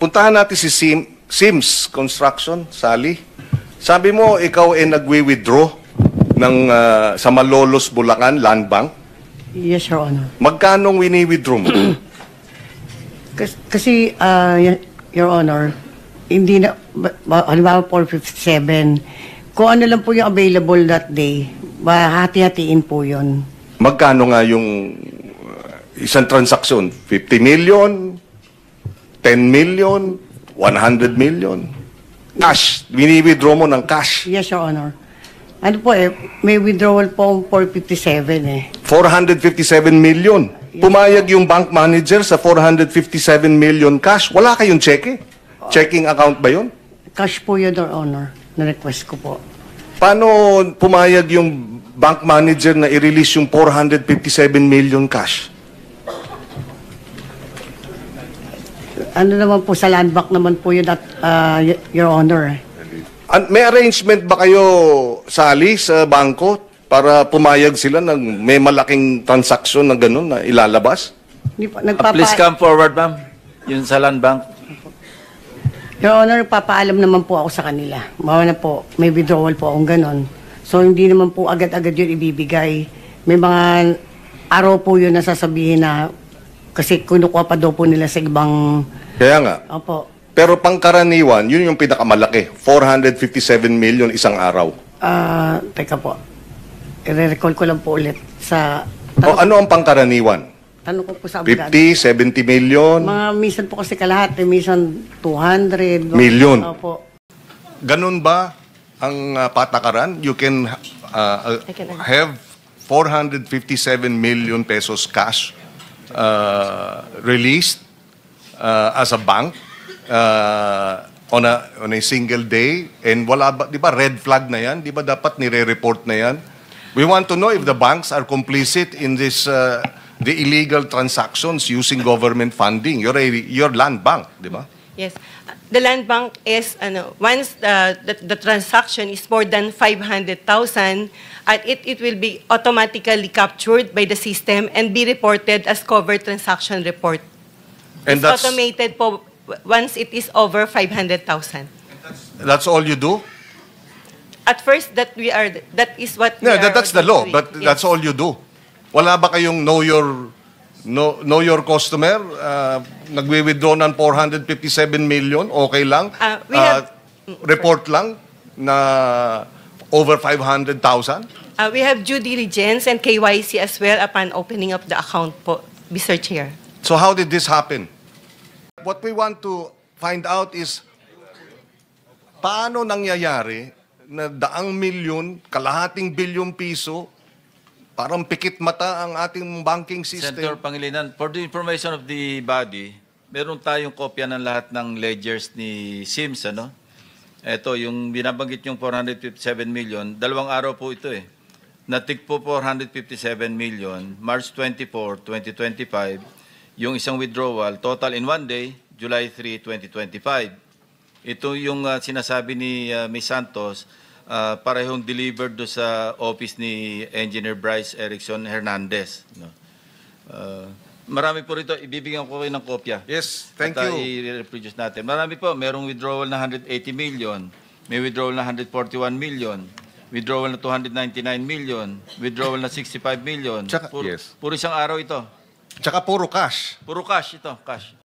Puntahan natin si Sims Construction, Sally. Sabi mo, ikaw ay nagwi-withdraw ng, sa Malolos, Bulacan, Land Bank. Yes, Your Honor. Magkano wini-withdraw mo? Kasi, Your Honor, hindi na, halimbawa 457, kung ano lang po yung available that day, hati-hatiin po yun. Magkano nga yung isang transaksyon? 50 million? 10 million? 100 million? Cash. Wini-withdraw mo ng cash. Yes, Your Honor. Ano po may withdrawal po 457 457 million. Pumayag yung bank manager sa 457 million cash. Wala kayong cheque? Checking account ba yun? Cash po yun, Your Honor. Na-request ko po. Paano pumayag yung bank manager na i-release yung 457 million cash? Ano naman po sa land bank naman po yun at Your Honor. May arrangement ba kayo, Sally, sa bangko para pumayag sila ng may malaking transaksyon na gano'n na ilalabas? Hindi po, Please come forward, ma'am. Yun sa land bank. Your Honor, papaalam naman po ako sa kanila. Mawa na po, may withdrawal po akong ganon. So, hindi naman po agad-agad yun ibibigay. May mga araw po yun na sasabihin na kasi kinukuha pa daw po nila sa ibang... Kaya nga. Opo. Pero pangkaraniwan, yun yung pinakamalaki. 457 million isang araw. Teka po. I-recall ko lang po ulit sa... O ano ang pangkaraniwan? Tanong ko po sa abogado. 50, 70 million? Mga minsan po kasi kalahati, minsan 200. Million? Opo. Ganun ba ang patakaran? You can have 457 million pesos cash released as a bank on a single day, and wala ba, di ba red flag na yan? Di ba dapat nire-report na yan? We want to know if the banks are complicit in this the illegal transactions using government funding. Your land bank, di ba? Yes. The land bank is, once the transaction is more than 500,000, it will be automatically captured by the system and be reported as covered transaction report. And it's automated po once it is over 500,000. That's all you do? At first, that is what we Yeah, are that's the law, doing. but Yes. that's all you do. Wala ba kayong know your customer? Nagwi-withdraw ng 457 million, okay lang? We have- report lang na over 500,000? We have due diligence and KYC as well upon opening up the account po, Mr. Chair. So how did this happen? What we want to find out is paano nangyayari na daang milyon, kalahating bilyong piso, parang pikit mata ang ating banking system. Senator Pangilinan, for the information of the body, meron tayong kopya ng lahat ng ledgers ni Sims, ano? Ito, yung binabanggit yung 457 million, 2 araw po ito eh. Natik po 457 million, March 24, 2025, yung isang withdrawal, total in 1 day, July 3, 2025. Ito yung sinasabi ni Ms. Santos, parehong delivered do sa office ni Engineer Bryce Erickson Hernandez. No? Marami po rito, ibibigyan ko kayo ng kopya. Yes, thank At, you. i-reproduce natin. Marami po, merong withdrawal na 180 million, may withdrawal na 141 million, withdrawal na 299 million, withdrawal na 65 million. Tsaka, Puro, yes. puro isang araw ito. Tsaka puro cash. Puro cash ito, cash.